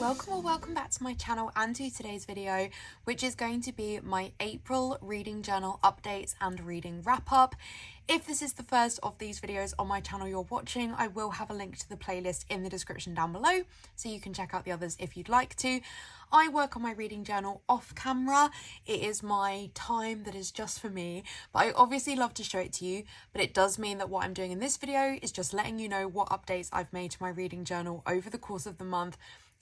welcome or welcome back to my channel and to today's video, which is going to be my April reading journal updates and reading wrap up. If this is the first of these videos on my channel you're watching, I will have a link to the playlist in the description down below, so you can check out the others if you'd like to. I work on my reading journal off camera. It is my time that is just for me, but I obviously love to show it to you, but it does mean that what I'm doing in this video is just letting you know what updates I've made to my reading journal over the course of the month,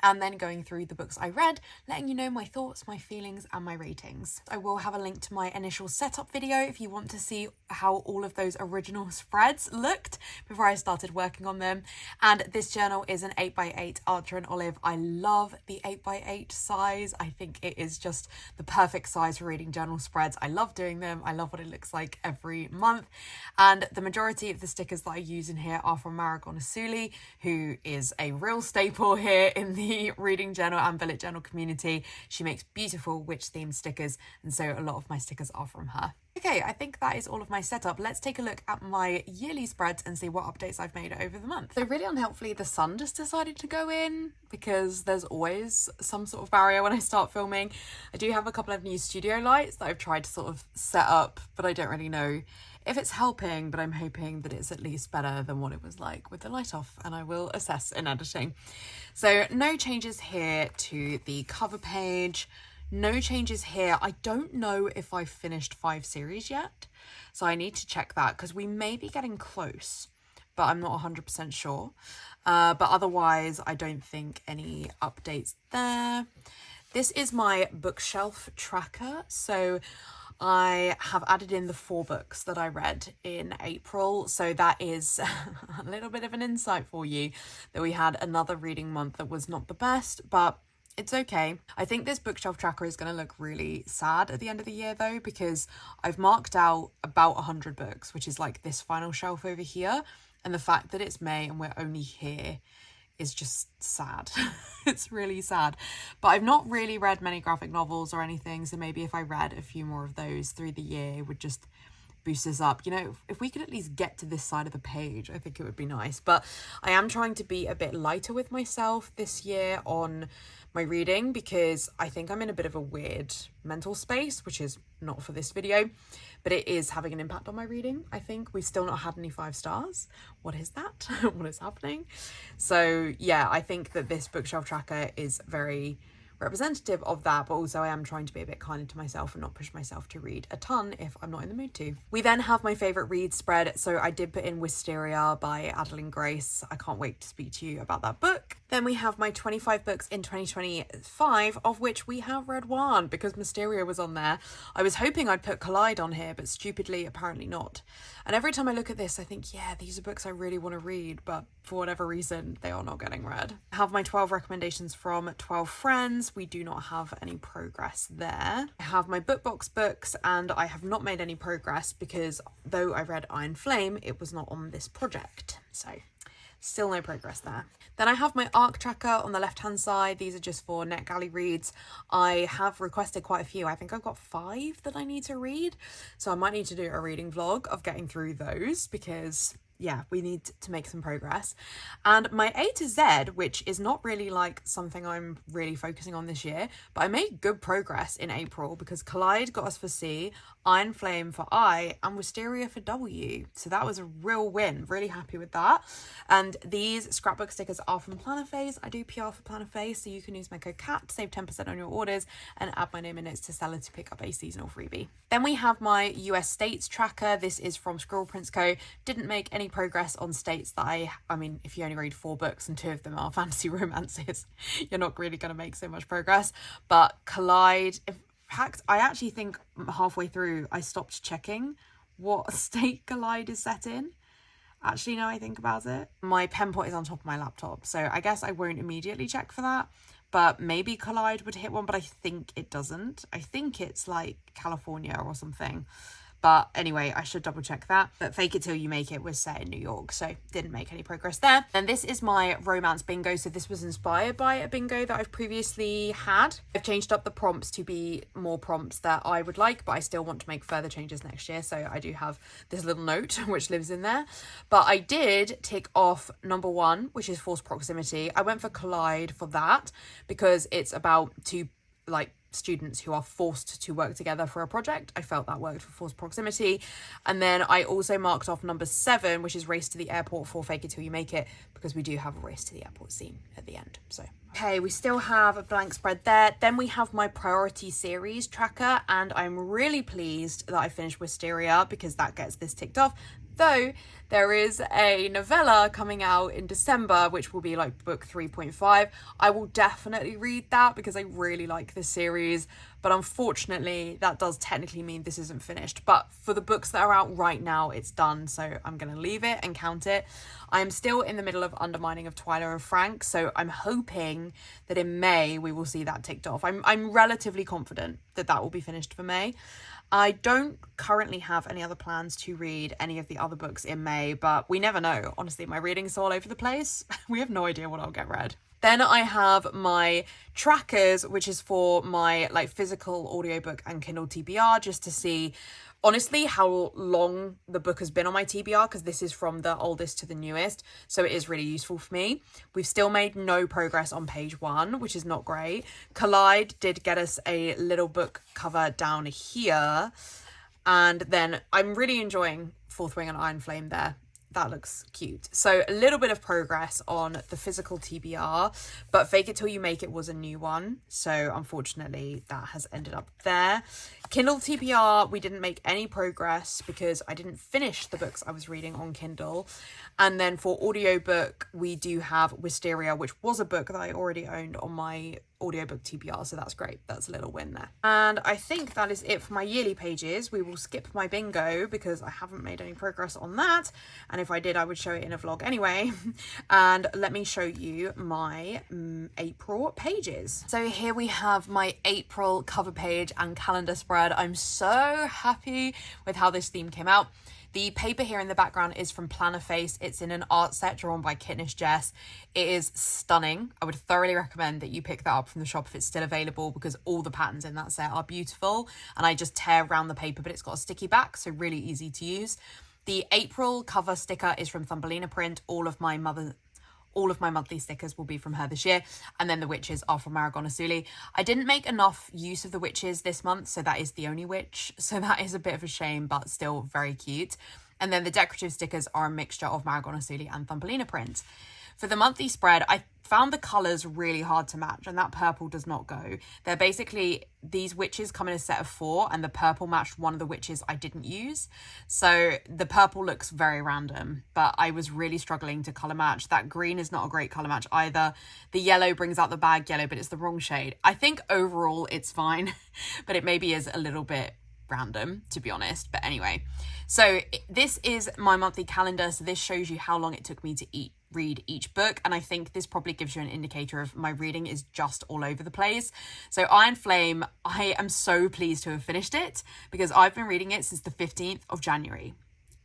and then going through the books I read, letting you know my thoughts, my feelings, and my ratings. I will have a link to my initial setup video if you want to see how all of those original spreads looked before I started working on them. And this journal is an 8x8 Archer and Olive. I love the 8x8 size. I think it is just the perfect size for reading journal spreads. I love doing them. I love what it looks like every month. And the majority of the stickers that I use in here are from Marigold Asuli, who is a real staple here in the reading journal and bullet journal community. She makes beautiful witch themed stickers, and so a lot of my stickers are from her. Okay, I think that is all of my setup. Let's take a look at my yearly spreads and see what updates I've made over the month. So really unhelpfully, the sun just decided to go in because there's always some sort of barrier when I start filming. I do have a couple of new studio lights that I've tried to sort of set up, but I don't really know if it's helping, but I'm hoping that it's at least better than what it was like with the light off, and I will assess in editing. So no changes here to the cover page. No changes here. I don't know if I've finished 5 series yet, so I need to check that because we may be getting close, but I'm not 100% sure. But otherwise, I don't think any updates there. This is my bookshelf tracker. So I have added in the 4 books that I read in April. So that is a little bit of an insight for you that we had another reading month that was not the best, but it's okay. I think this bookshelf tracker is going to look really sad at the end of the year though, because I've marked out about 100 books, which is like this final shelf over here. And the fact that it's May and we're only here is just sad. It's really sad. But I've not really read many graphic novels or anything, so maybe if I read a few more of those through the year, it would just boost us up. You know, if we could at least get to this side of the page, I think it would be nice. But I am trying to be a bit lighter with myself this year on my reading, because I think I'm in a bit of a weird mental space, which is not for this video, but it is having an impact on my reading. I think we've still not had any 5 stars. What is that? What is happening? So yeah, I think that this bookshelf tracker is very representative of that, but also I am trying to be a bit kinder to myself and not push myself to read a ton if I'm not in the mood to. We then have my favourite read spread, so I did put in Wisteria by Adeline Grace. I can't wait to speak to you about that book. Then we have my 25 books in 2025, of which we have read 1 because Wisteria was on there. I was hoping I'd put Collide on here, but stupidly apparently not. And every time I look at this, I think, yeah, these are books I really want to read, but for whatever reason, they are not getting read. I have my 12 recommendations from 12 friends. We do not have any progress there. I have my BookBox books, and I have not made any progress because though I read Iron Flame, it was not on this project. So still no progress there. Then I have my ARC tracker on the left hand side. These are just for NetGalley reads. I have requested quite a few. I think I've got 5 that I need to read, so I might need to do a reading vlog of getting through those because yeah, we need to make some progress. And my A to Z, which is not really like something I'm really focusing on this year, but I made good progress in April because Collide got us for C, Iron Flame for I, and Wisteria for W. So that was a real win. Really happy with that. And these scrapbook stickers are from Planner Phase. I do PR for Planner Phase, so you can use my code CAT to save 10% on your orders and add my name in it to seller to pick up a seasonal freebie. Then we have my US States tracker. This is from Squirrel Prince Co. Didn't make any progress on states that I mean, if you only read 4 books and 2 of them are fantasy romances, you're not really going to make so much progress. But Collide, in fact, I actually think halfway through I stopped checking what state Collide is set in. Actually, now I think about it, my pen pot is on top of my laptop, so I guess I won't immediately check for that. But maybe Collide would hit one, but I think it doesn't. I think it's like California or something. But anyway, I should double check that. But Fake It Till You Make It was set in New York, so didn't make any progress there. And this is my romance bingo. So this was inspired by a bingo that I've previously had. I've changed up the prompts to be more prompts that I would like, but I still want to make further changes next year. So I do have this little note which lives in there. But I did tick off number 1, which is forced proximity. I went for collide for that because it's about two students who are forced to work together for a project. I felt that worked for forced proximity. And then I also marked off number 7, which is race to the airport for Fake It Till You Make It, because we do have a race to the airport scene at the end. So okay, we still have a blank spread there. Then we have my priority series tracker, and I'm really pleased that I finished Wisteria because that gets this ticked off. Though there is a novella coming out in December, which will be like book 3.5. I will definitely read that because I really like this series. But unfortunately, that does technically mean this isn't finished. But for the books that are out right now, it's done. So I'm going to leave it and count it. I'm still in the middle of Undermining of Twyla and Frank. So I'm hoping that in May, we will see that ticked off. I'm relatively confident that that will be finished for May. I don't currently have any other plans to read any of the other books in May, but we never know. Honestly, my reading's all over the place. We have no idea what I'll get read. Then I have my trackers, which is for my physical audiobook and Kindle TBR, just to see honestly how long the book has been on my TBR, because this is from the oldest to the newest, so it is really useful for me. We've still made no progress on page 1, which is not great. Collide did get us a little book cover down here, and then I'm really enjoying Fourth Wing and Iron Flame there. That looks cute. So a little bit of progress on the physical TBR, but Fake It Till You Make It was a new one. So unfortunately that has ended up there. Kindle TBR, we didn't make any progress because I didn't finish the books I was reading on Kindle. And then for audiobook, we do have Wisteria, which was a book that I already owned on my audiobook TBR, so that's great. That's a little win there. And I think that is it for my yearly pages. We will skip my bingo because I haven't made any progress on that, and if I did I would show it in a vlog anyway. And let me show you my April pages. So here we have my April cover page and calendar spread. I'm so happy with how this theme came out. The paper here in the background is from Planner Face. It's in an art set drawn by Kitnish Jess. It is stunning. I would thoroughly recommend that you pick that up from the shop if it's still available, because all the patterns in that set are beautiful. And I just tear around the paper, but it's got a sticky back, so really easy to use. The April cover sticker is from Thumbelina Print. All of my monthly stickers will be from her this year. And then the witches are from Maragona Suli. I didn't make enough use of the witches this month, so that is the only witch. So that is a bit of a shame, but still very cute. And then the decorative stickers are a mixture of Maragona Suli and Thumbelina Print. For the monthly spread, I found the colours really hard to match, and that purple does not go. They're basically, these witches come in a set of 4, and the purple matched one of the witches I didn't use. So the purple looks very random, but I was really struggling to colour match. That green is not a great colour match either. The yellow brings out the bag yellow, but it's the wrong shade. I think overall it's fine, but it maybe is a little bit random, to be honest. But anyway, so this is my monthly calendar. So this shows you how long it took me to read each book, and I think this probably gives you an indicator of my reading is just all over the place. So Iron Flame, I am so pleased to have finished it because I've been reading it since the 15th of January.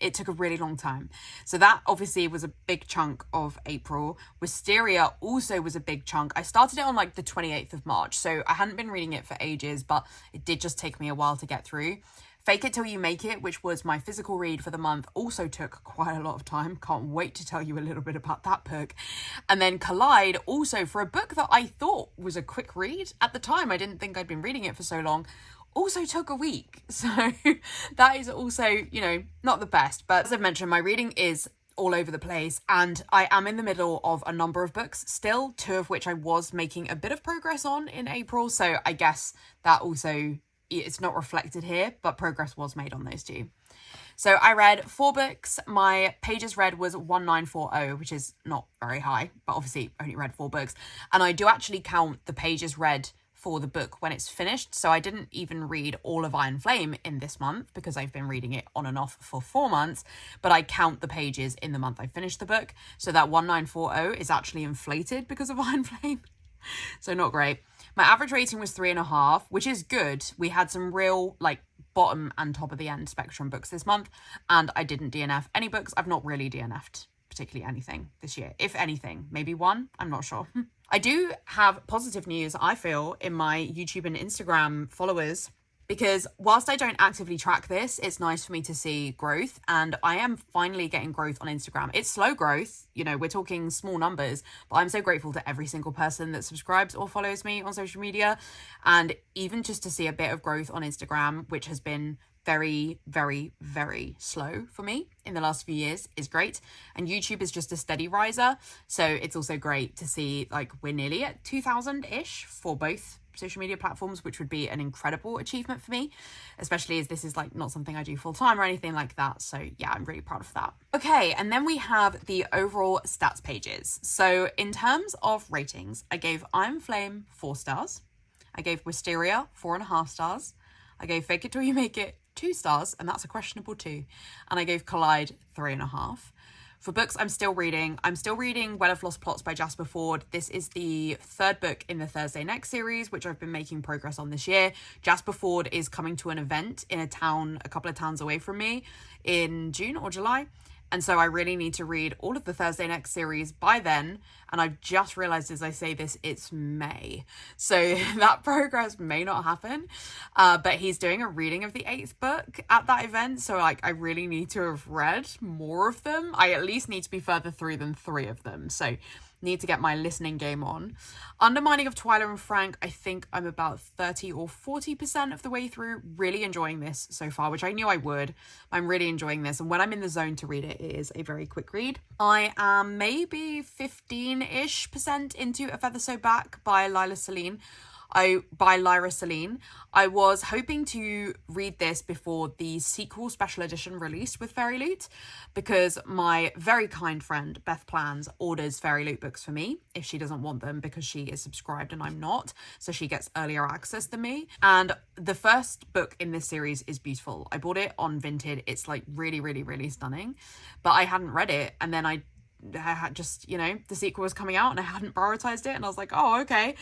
It took a really long time. So that obviously was a big chunk of April. Wisteria also was a big chunk. I started it on the 28th of March, so I hadn't been reading it for ages, but it did just take me a while to get through. Fake It Till You Make It, which was my physical read for the month, also took quite a lot of time. Can't wait to tell you a little bit about that book. And then Collide, also for a book that I thought was a quick read. At the time, I didn't think I'd been reading it for so long. Also took a week. So that is also, not the best. But as I've mentioned, my reading is all over the place, and I am in the middle of a number of books still, 2 of which I was making a bit of progress on in April. So I guess that also, it's not reflected here, but progress was made on those 2. So I read 4 books. My pages read was 1940, which is not very high, but obviously only read 4 books. And I do actually count the pages read for the book when it's finished. So I didn't even read all of Iron Flame in this month because I've been reading it on and off for 4 months, but I count the pages in the month I finished the book. So that 1940 is actually inflated because of Iron Flame. So not great. My average rating was 3.5, which is good. We had some real like bottom and top of the end spectrum books this month, and I didn't DNF any books. I've not really DNF'd particularly anything this year. If anything, maybe one, I'm not sure. I do have positive news, I feel, in my YouTube and Instagram followers, because whilst I don't actively track this, it's nice for me to see growth, and I am finally getting growth on Instagram. It's slow growth, you know, we're talking small numbers, but I'm so grateful to every single person that subscribes or follows me on social media. And even just to see a bit of growth on Instagram, which has been very, very, very slow for me in the last few years, is great. And YouTube is just a steady riser. So it's also great to see like we're nearly at 2,000-ish for both social media platforms, which would be an incredible achievement for me, especially as this is like not something I do full time or anything like that. So yeah, I'm really proud of that. Okay, and then we have the overall stats pages. So in terms of ratings, I gave I'm Flame 4 stars. I gave Wisteria 4.5 stars. I gave Fake It Till You Make It 2 stars, and that's a questionable 2. And I gave Collide 3.5. For books I'm still reading Well of Lost Plots by Jasper Fforde. This is the third book in the Thursday Next series, which I've been making progress on this year. Jasper Fforde is coming to an event in a couple of towns away from me in June or July. And so I really need to read all of the Thursday Next series by then. And I've just realized as I say this, it's May. So that progress may not happen. But he's doing a reading of the 8th book at that event. So like, I really need to have read more of them. I at least need to be further through than 3 of them. So need to get my listening game on. Undermining of Twyla and Frank, I think I'm about 30 or 40% of the way through. Really enjoying this so far, which I knew I would. I'm really enjoying this, and when I'm in the zone to read it, it is a very quick read. I am maybe 15-ish% into A Feather So Back by Lyra Celine. I was hoping to read this before the sequel special edition released with Fairy Loot, because my very kind friend Beth Plans orders Fairy Loot books for me if she doesn't want them, because she is subscribed and I'm not, so she gets earlier access than me. And the first book in this series is beautiful. I bought it on Vinted. It's like really, really, really stunning, but I hadn't read it, and then I had just, you know, the sequel was coming out and I hadn't prioritized it, and I was like, oh, okay.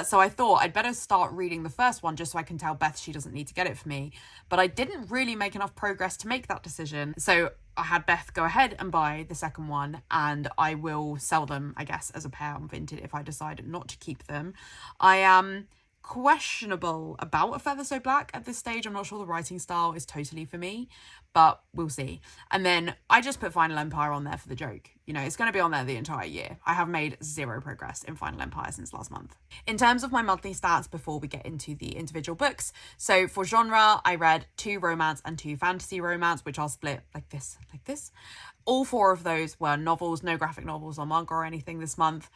So I thought I'd better start reading the first one just so I can tell Beth she doesn't need to get it for me. But I didn't really make enough progress to make that decision. So I had Beth go ahead and buy the second one, and I will sell them, I guess, as a pair on Vinted if I decide not to keep them. I am questionable about A Feather So Black at this stage. I'm not sure the writing style is totally for me, but we'll see. And then I just put Final Empire on there for the joke. You know, it's going to be on there the entire year. I have made 0 progress in Final Empire since last month. In terms of my monthly stats before we get into the individual books, so for genre, I read 2 romance and 2 fantasy romance, which I'll split like this. All 4 of those were novels, no graphic novels or manga or anything this month.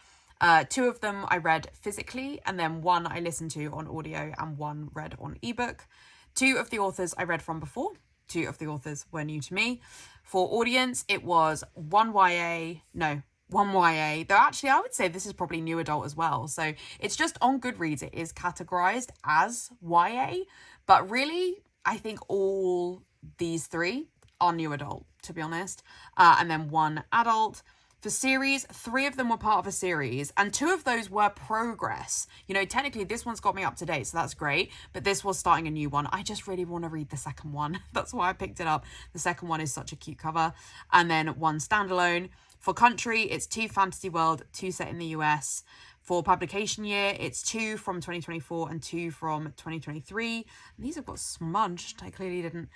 2 of them I read physically, and then 1 I listened to on audio and 1 read on ebook. 2 of the authors I read from before. 2 of the authors were new to me. For audience, it was 1 YA, though actually I would say this is probably new adult as well. So it's just on Goodreads, it is categorized as YA, but really I think all these 3 are new adult, to be honest. And then 1 adult. For series, 3 of them were part of a series, and 2 of those were progress. You know, technically this one's got me up to date, so that's great, but this was starting a new one. I just really want to read the second one. That's why I picked it up. The second one is such a cute cover. And then 1 standalone. For country, it's 2 fantasy world, 2 set in the US. For publication year, it's 2 from 2024 and 2 from 2023. These have got smudged. I clearly didn't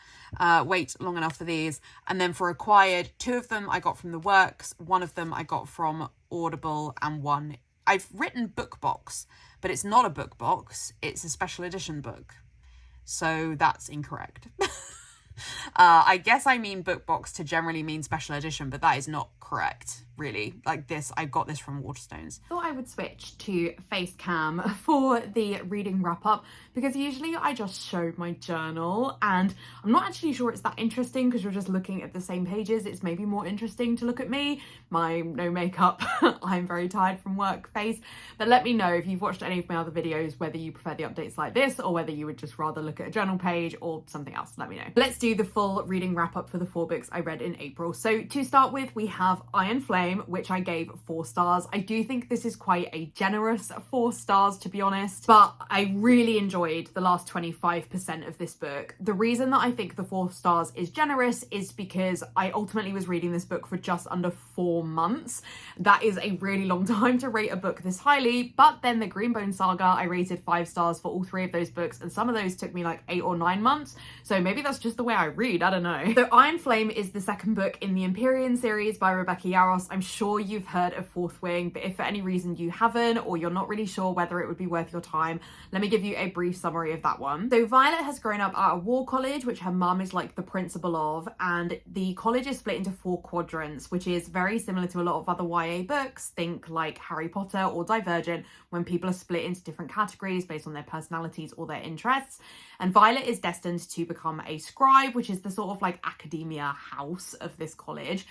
wait long enough for these. And then for acquired, 2 of them I got from the works. 1 of them I got from Audible, and 1 I've written book box, but it's not a book box. It's a special edition book. So that's incorrect. I guess I mean book box to generally mean special edition, but that is not correct, really. Like this, I got this from Waterstones. Thought I would switch to face cam for the reading wrap up, because usually I just show my journal, and I'm not actually sure it's that interesting because you're just looking at the same pages. It's maybe more interesting to look at me, my no makeup, I'm very tired from work face. But let me know if you've watched any of my other videos, whether you prefer the updates like this or whether you would just rather look at a journal page or something else. Let me know. Let's do to the full reading wrap up for the 4 books I read in April. So to start with, we have Iron Flame, which I gave 4 stars. I do think this is quite a generous 4 stars, to be honest, but I really enjoyed the last 25% of this book. The reason that I think the 4 stars is generous is because I ultimately was reading this book for just under 4 months. That is a really long time to rate a book this highly, but then the Greenbone Saga, I rated 5 stars for all 3 of those books, and some of those took me like 8 or 9 months, so maybe that's just the way I read, I don't know. So Iron Flame is the second book in the Empyrean series by Rebecca Yarros. I'm sure you've heard of Fourth Wing, but if for any reason you haven't, or you're not really sure whether it would be worth your time, let me give you a brief summary of that one. So Violet has grown up at a war college, which her mum is like the principal of, and the college is split into 4 quadrants, which is very similar to a lot of other YA books. Think like Harry Potter or Divergent, when people are split into different categories based on their personalities or their interests. And Violet is destined to become a scribe, which is the sort of like academia house of this college.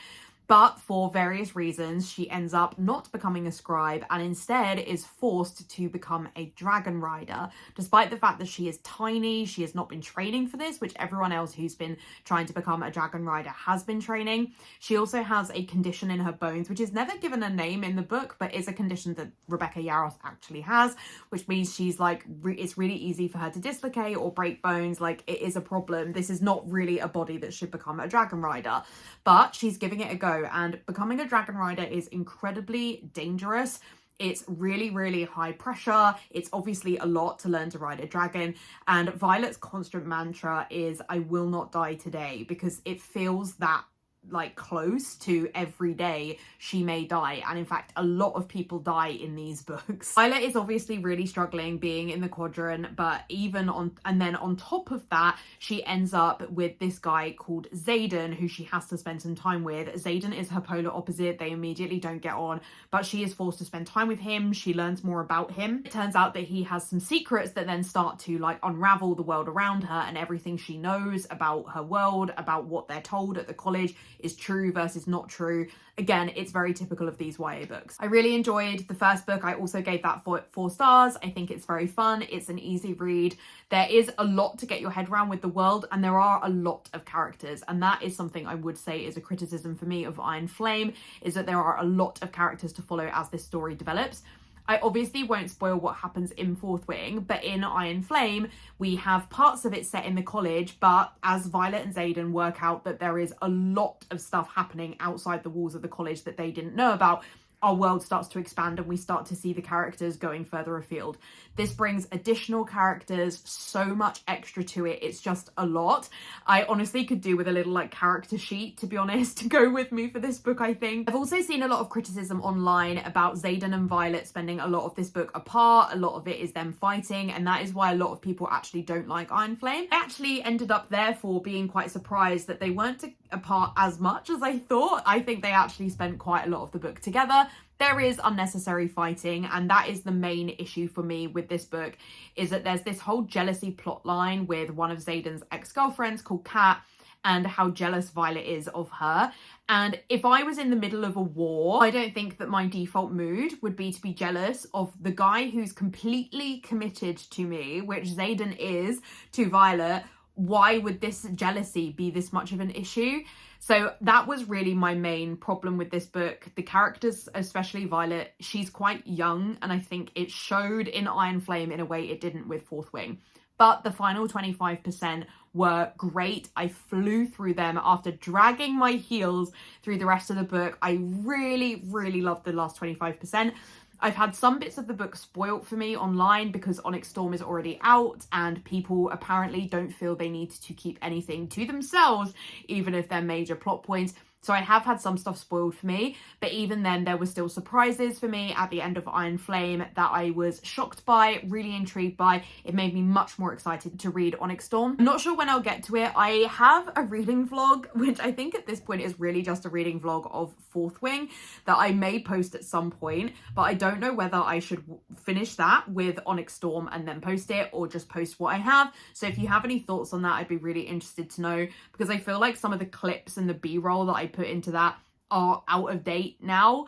But for various reasons, she ends up not becoming a scribe and instead is forced to become a dragon rider. Despite the fact that she is tiny, she has not been training for this, which everyone else who's been trying to become a dragon rider has been training. She also has a condition in her bones, which is never given a name in the book, but is a condition that Rebecca Yarros actually has, which means she's like, it's really easy for her to dislocate or break bones. Like, it is a problem. This is not really a body that should become a dragon rider, but she's giving it a go. And becoming a dragon rider is incredibly dangerous. It's really, really high pressure. It's obviously a lot to learn to ride a dragon. And Violet's constant mantra is, I will not die today, because it feels that like close to every day she may die, and in fact a lot of people die in these books. Violet is obviously really struggling being in the quadrant, but even on top of that, she ends up with this guy called Xaden, who she has to spend some time with. Xaden is her polar opposite. They immediately don't get on, but she is forced to spend time with him. She learns more about him. It turns out that he has some secrets that then start to like unravel the world around her, and everything she knows about her world, about what they're told at the college, is true versus not true. Again, it's very typical of these YA books. I really enjoyed the first book. I also gave that 4 stars. I think it's very fun. It's an easy read. There is a lot to get your head around with the world, and there are a lot of characters, and that is something I would say is a criticism for me of Iron Flame, is that there are a lot of characters to follow as this story develops. I obviously won't spoil what happens in Fourth Wing, but in Iron Flame, we have parts of it set in the college, but as Violet and Xaden work out that there is a lot of stuff happening outside the walls of the college that they didn't know about, our world starts to expand and we start to see the characters going further afield. This brings additional characters, so much extra to it. It's just a lot. I honestly could do with a little like character sheet, to be honest, to go with me for this book, I think. I've also seen a lot of criticism online about Xaden and Violet spending a lot of this book apart. A lot of it is them fighting, and that is why a lot of people actually don't like Iron Flame. I actually ended up therefore being quite surprised that they weren't apart as much as I thought. I think they actually spent quite a lot of the book together. There is unnecessary fighting, and that is the main issue for me with this book, is that there's this whole jealousy plot line with one of Xaden's ex-girlfriends called Kat, and how jealous Violet is of her. And if I was in the middle of a war, I don't think that my default mood would be to be jealous of the guy who's completely committed to me, which Xaden is to Violet. Why would this jealousy be this much of an issue? So that was really my main problem with this book. The characters, especially Violet, she's quite young, and I think it showed in Iron Flame in a way it didn't with Fourth Wing. But the final 25% were great. I flew through them after dragging my heels through the rest of the book. I really, really loved the last 25%. I've had some bits of the book spoilt for me online because Onyx Storm is already out and people apparently don't feel they need to keep anything to themselves, even if they're major plot points. So I have had some stuff spoiled for me, but even then there were still surprises for me at the end of Iron Flame that I was shocked by, really intrigued by. It made me much more excited to read Onyx Storm. I'm not sure when I'll get to it. I have a reading vlog, which I think at this point is really just a reading vlog of Fourth Wing that I may post at some point, but I don't know whether I should finish that with Onyx Storm and then post it, or just post what I have. So if you have any thoughts on that, I'd be really interested to know, because I feel like some of the clips and the B-roll that I put into that are out of date now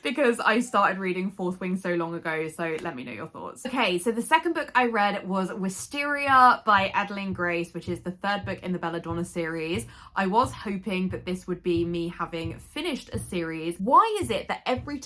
because I started reading Fourth Wing so long ago, so let me know your thoughts. Okay, so the second book I read was Wisteria by Adeline Grace, which is the third book in the Belladonna series. I was hoping that this would be me having finished a series. Why is it that every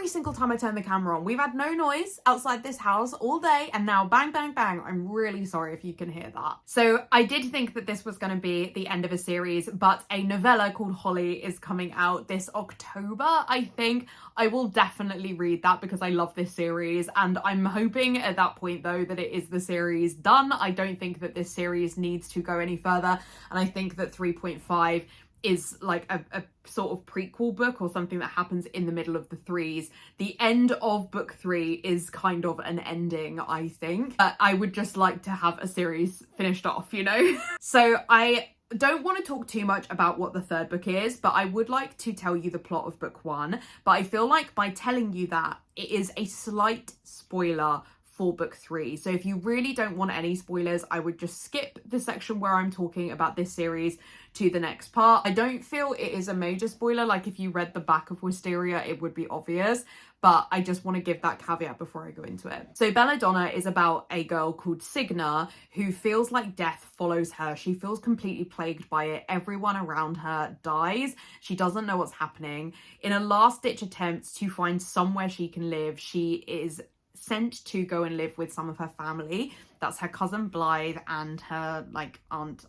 single time I turn the camera on, we've had no noise outside this house all day, and now bang, bang, bang. I'm really sorry if you can hear that. So I did think that this was going to be the end of a series, but a novella called Holly is coming out this October, I think. I will definitely read that because I love this series, and I'm hoping at that point though that it is the series done. I don't think that this series needs to go any further, and I think that 3.5 is like a sort of prequel book or something that happens in the middle of the threes. The end of book 3 is kind of an ending, I think. I would just like to have a series finished off, you know? So I don't want to talk too much about what the third book is, but I would like to tell you the plot of book 1. But I feel like by telling you that, it is a slight spoiler for book 3. So if you really don't want any spoilers, I would just skip the section where I'm talking about this series to the next part. I don't feel it is a major spoiler. Like if you read the back of Wisteria, it would be obvious, but I just want to give that caveat before I go into it. So Belladonna is about a girl called Signa who feels like death follows her. She feels completely plagued by it. Everyone around her dies. She doesn't know what's happening. In a last-ditch attempt to find somewhere she can live, she is sent to go and live with some of her family. That's her cousin Blythe and her like aunt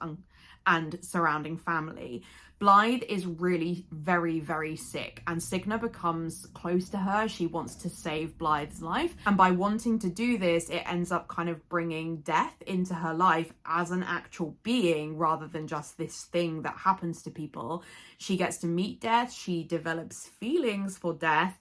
and surrounding family. Blythe is really very, very sick, and Signa becomes close to her. She wants to save Blythe's life, and by wanting to do this, it ends up kind of bringing death into her life as an actual being rather than just this thing that happens to people. She gets to meet death, she develops feelings for death,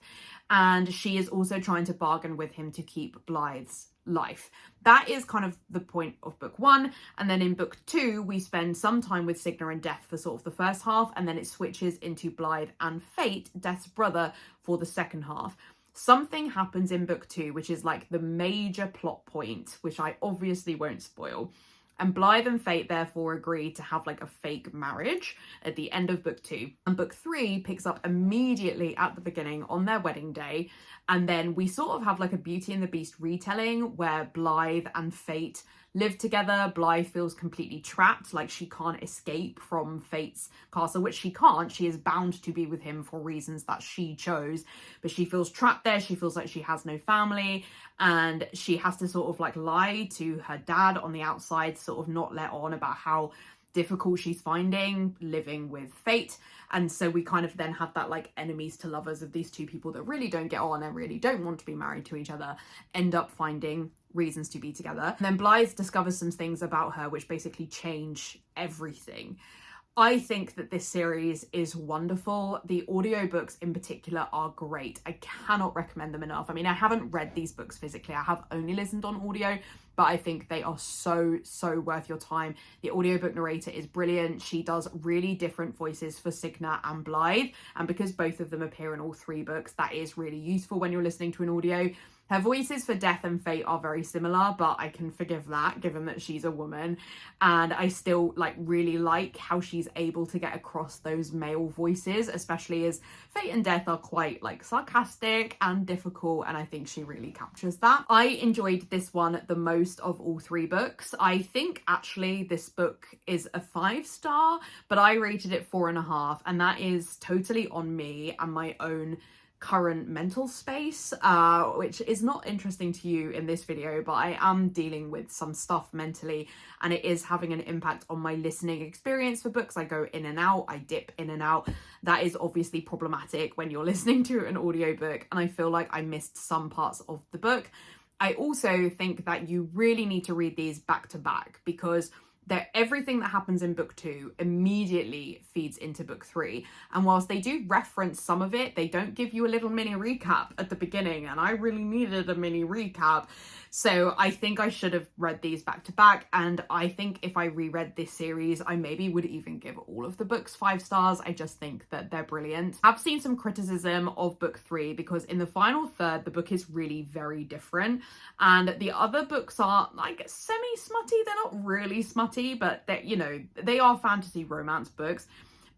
and she is also trying to bargain with him to keep Blythe's life. That is kind of the point of book 1, and then in book 2 we spend some time with Signa and Death for sort of the first half, and then it switches into Blythe and Fate, Death's brother, for the second half. Something happens in book 2 which is like the major plot point, which I obviously won't spoil. And Blythe and Fate therefore agree to have like a fake marriage at the end of book 2. And book 3 picks up immediately at the beginning on their wedding day. And then we sort of have like a Beauty and the Beast retelling where Blythe and Fate live together. Blythe feels completely trapped, like she can't escape from Fate's castle, which she can't. She is bound to be with him for reasons that she chose, but she feels trapped there. She feels like she has no family, and she has to sort of like lie to her dad on the outside, sort of not let on about how difficult she's finding living with Fate. And so we kind of then have that like enemies to lovers of these two people that really don't get on and really don't want to be married to each other end up finding reasons to be together. And then Blythe discovers some things about her which basically change everything. I think that this series is wonderful. The audiobooks in particular are great. I cannot recommend them enough. I mean, I haven't read these books physically. I have only listened on audio, but I think they are so worth your time. The audiobook narrator is brilliant. She does really different voices for Signa and Blythe, and because both of them appear in all 3 books, that is really useful when you're listening to an audio. Her voices for Death and Fate are very similar, but I can forgive that given that she's a woman. And I still really like how she's able to get across those male voices, especially as Fate and Death are quite sarcastic and difficult, and I think she really captures that. I enjoyed this one the most of all 3 books. I think actually this book is a 5-star, but I rated it 4.5, and that is totally on me and my own current mental space, which is not interesting to you in this video, but I am dealing with some stuff mentally, and it is having an impact on my listening experience for books. I go in and out, I dip in and out. That is obviously problematic when you're listening to an audiobook, and I feel like I missed some parts of the book. I also think that you really need to read these back to back, because everything that happens in book 2 immediately feeds into book 3. And whilst they do reference some of it, they don't give you a little mini recap at the beginning, and I really needed a mini recap. So I think I should have read these back to back, and I think if I reread this series, I maybe would even give all of the books 5 stars. I just think that they're brilliant. I've seen some criticism of book 3 because in the final third, the book is really very different, and the other books are semi-smutty. They're not really smutty, but they are fantasy romance books.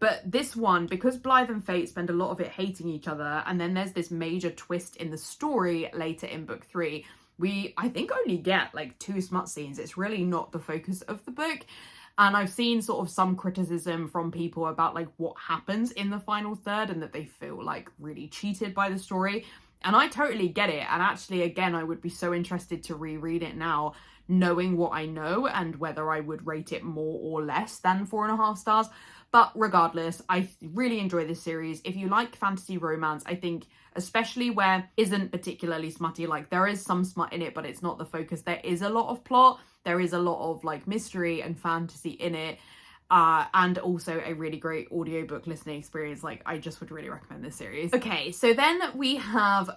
But this one, because Blythe and Fate spend a lot of it hating each other, and then there's this major twist in the story later in book 3, we, I think, only get like 2 smut scenes. It's really not the focus of the book. And I've seen sort of some criticism from people about like what happens in the final third and that they feel like really cheated by the story. And I totally get it. And actually, again, I would be so interested to reread it now, knowing what I know and whether I would rate it more or less than 4.5 stars. But regardless, I really enjoy this series. If you like fantasy romance, I think, especially where isn't particularly smutty, like there is some smut in it, but it's not the focus. There is a lot of plot. There is a lot of like mystery and fantasy in it. And also a really great audiobook listening experience. Like, I just would really recommend this series. Okay, so then we have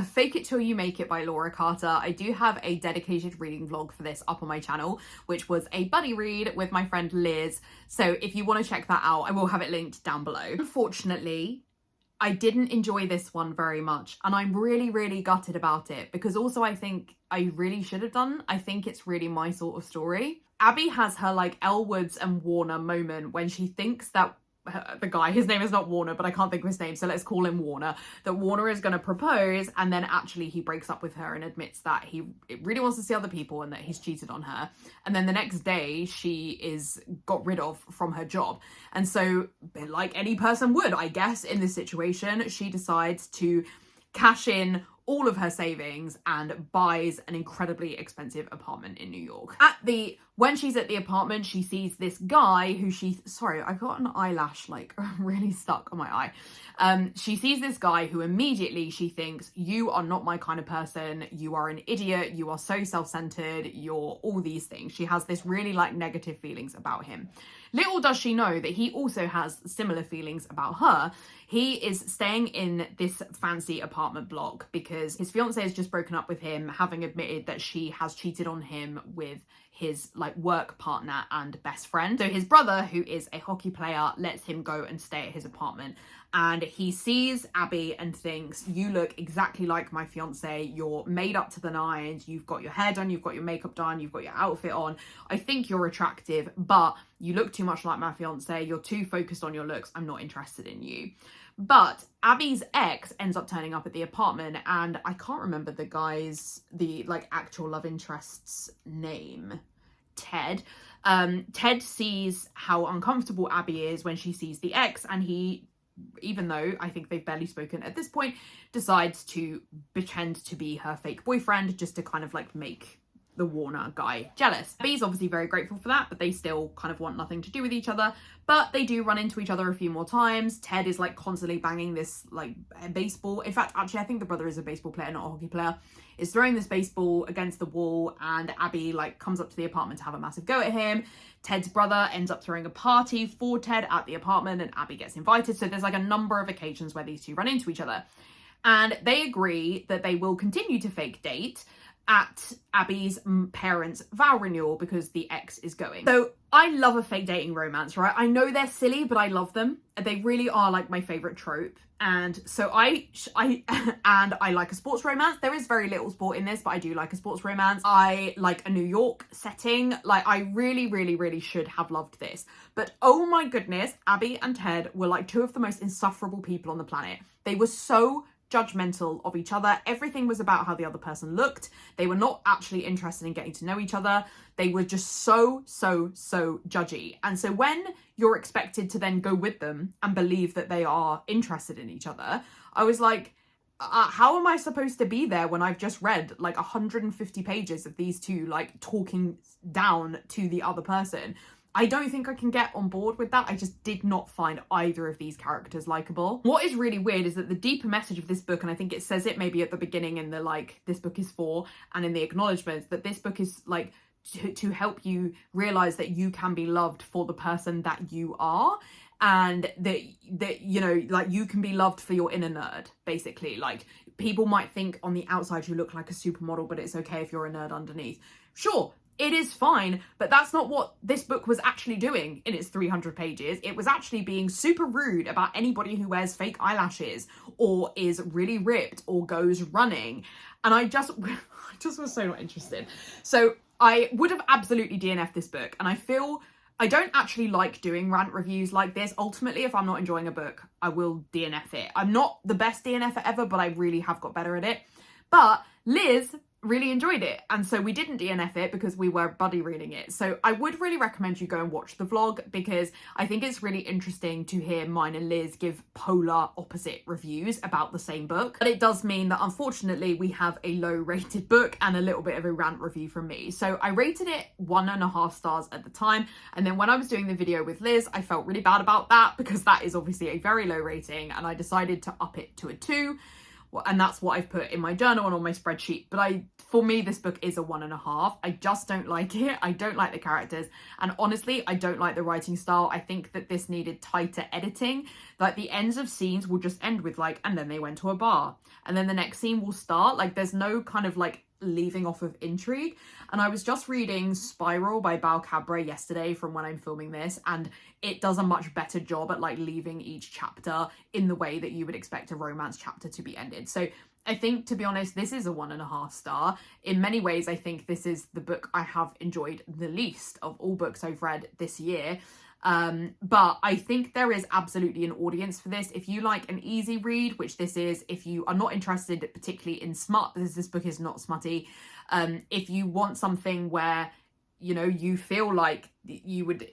Fake It Till You Make It by Laura Carter. I do have a dedicated reading vlog for this up on my channel, which was a buddy read with my friend Liz. So if you want to check that out, I will have it linked down below. Unfortunately, I didn't enjoy this one very much, and I'm really, really gutted about it, because also I think I really should have done. I think it's really my sort of story. Abby has her like Elle Woods and Warner moment when she thinks that the guy, his name is not Warner, but I can't think of his name, so let's call him Warner, that Warner is going to propose, and then actually he breaks up with her and admits that he really wants to see other people and that he's cheated on her. And then the next day she is got rid of from her job. And so, like any person would, I guess, in this situation, she decides to cash in all of her savings and buys an incredibly expensive apartment in New York. When she's at the apartment, she sees this guy who sorry, I've got an eyelash like really stuck on my eye. She sees this guy who immediately she thinks, you are not my kind of person, you are an idiot, you are so self-centered, you're all these things. She has this really like negative feelings about him. Little does she know that he also has similar feelings about her. He is staying in this fancy apartment block because his fiance has just broken up with him, having admitted that she has cheated on him with his like work partner and best friend. So his brother, who is a hockey player, lets him go and stay at his apartment. And he sees Abby and thinks, you look exactly like my fiance. You're made up to the nines. You've got your hair done. You've got your makeup done. You've got your outfit on. I think you're attractive, but you look too much like my fiance. You're too focused on your looks. I'm not interested in you. But Abby's ex ends up turning up at the apartment, and I can't remember the like actual love interest's name. Ted. Ted sees how uncomfortable Abby is when she sees the ex, and he, even though I think they've barely spoken at this point, decides to pretend to be her fake boyfriend just to kind of like make the Warner guy jealous. Abby's obviously very grateful for that, but they still kind of want nothing to do with each other. But they do run into each other a few more times. Ted is like constantly banging this like baseball. In fact, actually, I think the brother is a baseball player, not a hockey player. Is throwing this baseball against the wall, and Abby like comes up to the apartment to have a massive go at him. Ted's brother ends up throwing a party for Ted at the apartment, and Abby gets invited. So there's like a number of occasions where these two run into each other. And they agree that they will continue to fake date at Abby's parents' vow renewal because the ex is going. So I love a fake dating romance, right? I know they're silly, but I love them. They really are like my favorite trope. And so I like a sports romance. There is very little sport in this, but I do like a sports romance. I like a New York setting. Like, I really, really, really should have loved this. But oh my goodness, Abby and Ted were like two of the most insufferable people on the planet. They were so judgmental of each other. Everything was about how the other person looked. They were not actually interested in getting to know each other. They were just so judgy. And so when you're expected to then go with them and believe that they are interested in each other, I was like, how am I supposed to be there when I've just read like 150 pages of these two like talking down to the other person? I don't think I can get on board with that. I just did not find either of these characters likable. What is really weird is that the deeper message of this book, and I think it says it maybe at the beginning in the like, this book is for, and in the acknowledgements, that this book is like to help you realize that you can be loved for the person that you are. And that, you know, like you can be loved for your inner nerd, basically. Like, people might think on the outside you look like a supermodel, but it's okay if you're a nerd underneath. Sure, it is fine, but that's not what this book was actually doing in its 300 pages. It was actually being super rude about anybody who wears fake eyelashes or is really ripped or goes running. And I just was so not interested. So I would have absolutely DNF'd this book. And I feel I don't actually like doing rant reviews like this. Ultimately, if I'm not enjoying a book, I will DNF it. I'm not the best DNFer ever, but I really have got better at it. But Liz really enjoyed it, and so we didn't DNF it because we were buddy reading it. So I would really recommend you go and watch the vlog, because I think it's really interesting to hear mine and Liz give polar opposite reviews about the same book. But it does mean that unfortunately we have a low rated book and a little bit of a rant review from me. So I rated it 1.5 stars at the time, and then when I was doing the video with Liz, I felt really bad about that because that is obviously a very low rating, and I decided to up it to a 2. And that's what I've put in my journal and on my spreadsheet. But for me, this book is a 1.5. I just don't like it. I don't like the characters. And honestly, I don't like the writing style. I think that this needed tighter editing. Like, the ends of scenes will just end with like, and then they went to a bar. And then the next scene will start. Like, there's no kind of like leaving off of intrigue. And I was just reading Spiral by Bal Cabra yesterday from when I'm filming this, and it does a much better job at like leaving each chapter in the way that you would expect a romance chapter to be ended. So I think, to be honest, this is a 1.5 star. In many ways, I think this is the book I have enjoyed the least of all books I've read this year. But I think there is absolutely an audience for this. If you like an easy read, which this is, if you are not interested particularly in smut, because this book is not smutty, if you want something where, you know, you feel like you would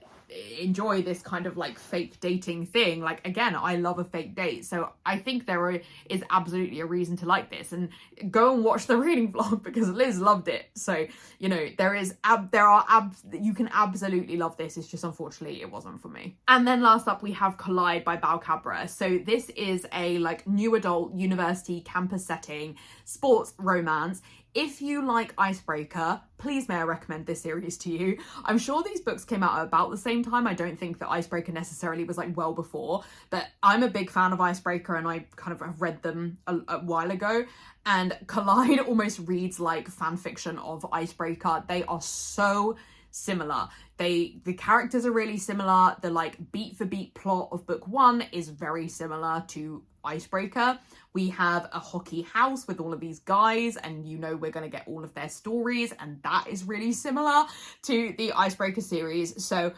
enjoy this kind of like fake dating thing, like, again, I love a fake date, so I think there is absolutely a reason to like this. And go and watch the reading vlog because Liz loved it. So, you know, you can absolutely love this. It's just, unfortunately, it wasn't for me. And then last up we have Collide by Bal Cabra. So this is a like new adult university campus setting sports romance. If you like Icebreaker, please may I recommend this series to you. I'm sure these books came out at about the same time. I don't think that Icebreaker necessarily was like well before, but I'm a big fan of Icebreaker and I kind of have read them a while ago. And Collide almost reads like fan fiction of Icebreaker. They are so similar. The characters are really similar. The like beat for beat plot of book 1 is very similar to Icebreaker. We have a hockey house with all of these guys, and you know we're going to get all of their stories, and that is really similar to the Icebreaker series. So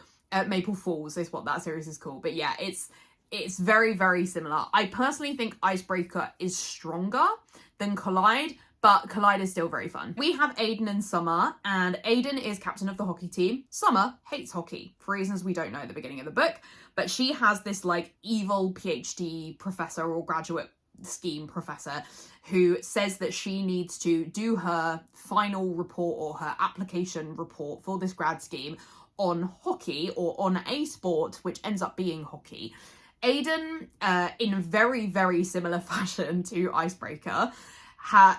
Maple Falls is what that series is called. But yeah, it's very, very similar. I personally think Icebreaker is stronger than Collide, but Collide is still very fun. We have Aiden and Summer, and Aiden is captain of the hockey team. Summer hates hockey for reasons we don't know at the beginning of the book, but she has this like evil PhD professor or graduate scheme professor who says that she needs to do her final report or her application report for this grad scheme on hockey, or on a sport which ends up being hockey. Aiden, in very, very similar fashion to Icebreaker,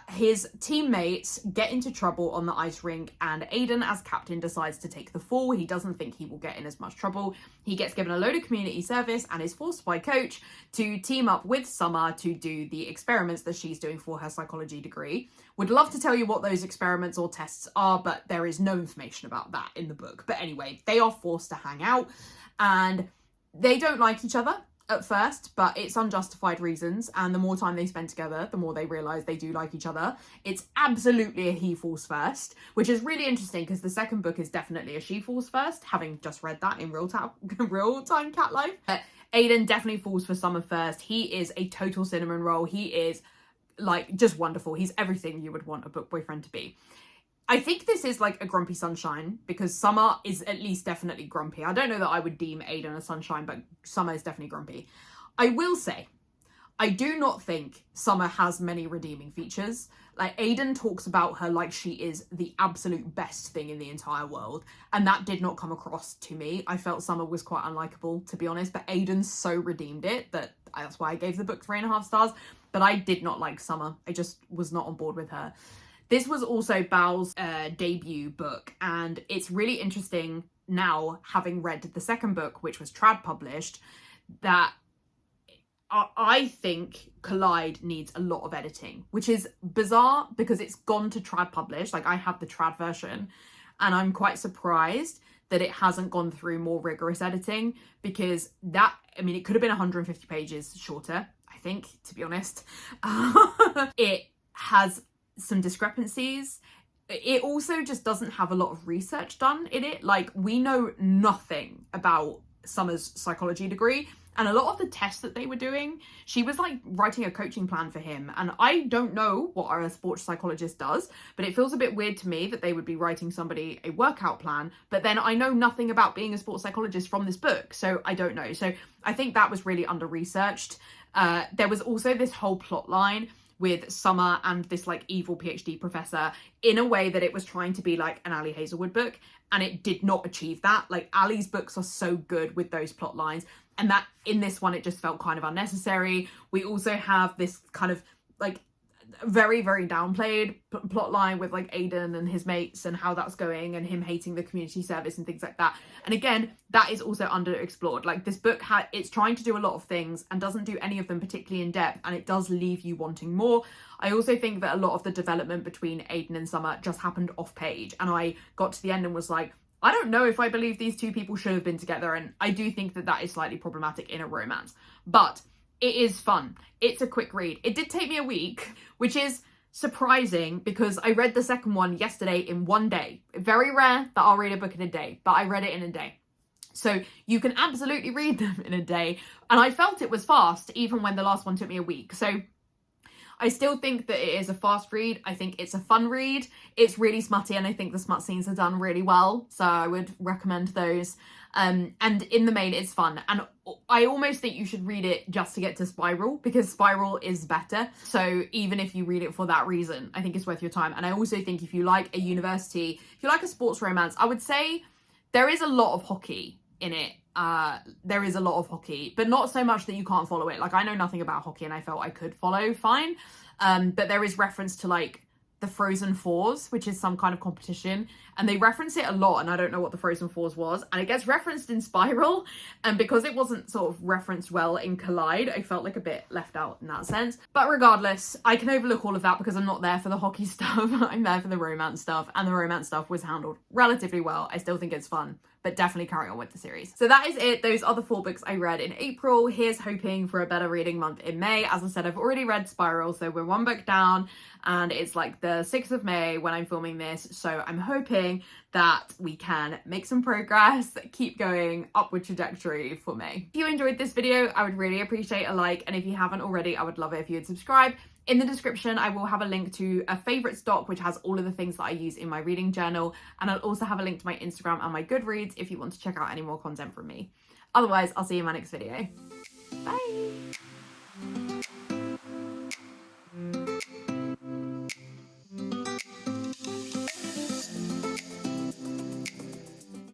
his teammates get into trouble on the ice rink, and Aiden as captain decides to take the fall. He doesn't think he will get in as much trouble. He gets given a load of community service and is forced by coach to team up with Summer to do the experiments that she's doing for her psychology degree. Would love to tell you what those experiments or tests are, but there is no information about that in the book. But anyway, they are forced to hang out, and they don't like each other at first, but it's unjustified reasons, and the more time they spend together, the more they realise they do like each other. It's absolutely a he falls first, which is really interesting because the second book is definitely a she falls first, having just read that in real time cat life. Aiden definitely falls for Summer first. He is a total cinnamon roll. He is like just wonderful. He's everything you would want a book boyfriend to be. I think this is like a grumpy sunshine because Summer is at least definitely grumpy. I don't know that I would deem Aiden a sunshine, but Summer is definitely grumpy. I will say, I do not think Summer has many redeeming features. Like, Aiden talks about her like she is the absolute best thing in the entire world, and that did not come across to me. I felt Summer was quite unlikable, to be honest, but Aiden so redeemed it that that's why I gave the book 3.5 stars. But I did not like Summer. I just was not on board with her. This was also Bal's debut book, and it's really interesting now, having read the second book, which was trad published, that I think Collide needs a lot of editing, which is bizarre because it's gone to trad published. Like, I have the trad version, and I'm quite surprised that it hasn't gone through more rigorous editing, because that, I mean, it could have been 150 pages shorter, I think, to be honest. It has some discrepancies. it also just doesn't have a lot of research done in it. Like, we know nothing about Summer's psychology degree, and a lot of the tests that they were doing, she was like writing a coaching plan for him, and I don't know what a sports psychologist does, but it feels a bit weird to me that they would be writing somebody a workout plan, but then I know nothing about being a sports psychologist from this book, so I don't know. So I think that was really under researched. There was also this whole plot line with Summer and this like evil PhD professor in a way that it was trying to be like an Ali Hazelwood book, and it did not achieve that. Like, Ali's books are so good with those plot lines, and that in this one it just felt kind of unnecessary. We also have this kind of like very, very downplayed plot line with like Aiden and his mates and how that's going, and him hating the community service and things like that. And again, that is also underexplored. Like, this book it's trying to do a lot of things and doesn't do any of them particularly in depth, and it does leave you wanting more. I also think that a lot of the development between Aiden and Summer just happened off page, and I got to the end and was like, I don't know if I believe these two people should have been together, and I do think that that is slightly problematic in a romance. But it is fun. It's a quick read. It did take me a week, which is surprising because I read the second one yesterday in one day. Very rare that I'll read a book in a day, but I read it in a day. So you can absolutely read them in a day. And I felt it was fast, even when the last one took me a week. So I still think that it is a fast read. I think it's a fun read. It's really smutty, and I think the smut scenes are done really well. So I would recommend those. And in the main, it's fun. And I almost think you should read it just to get to Spiral, because Spiral is better. So even if you read it for that reason, I think it's worth your time. And I also think if you like a university, if you like a sports romance, I would say there is a lot of hockey in it. There is a lot of hockey, but not so much that you can't follow it. Like, I know nothing about hockey and I felt I could follow fine. But there is reference to like the Frozen Fours, which is some kind of competition, and they reference it a lot, and I don't know what the Frozen Fours was, and it gets referenced in Spiral, and because it wasn't sort of referenced well in Collide, I felt like a bit left out in that sense. But regardless, I can overlook all of that because I'm not there for the hockey stuff. I'm there for the romance stuff, and the romance stuff was handled relatively well. I still think it's fun, but definitely carry on with the series. So that is it. Those are the 4 books I read in April. Here's hoping for a better reading month in May. As I said, I've already read Spiral, so we're 1 book down, and it's like the 6th of May when I'm filming this. So I'm hoping that we can make some progress, keep going upward trajectory for May. If you enjoyed this video, I would really appreciate a like, and if you haven't already, I would love it if you would subscribe. In the description, I will have a link to a favourite stock, which has all of the things that I use in my reading journal. And I'll also have a link to my Instagram and my Goodreads if you want to check out any more content from me. Otherwise, I'll see you in my next video. Bye!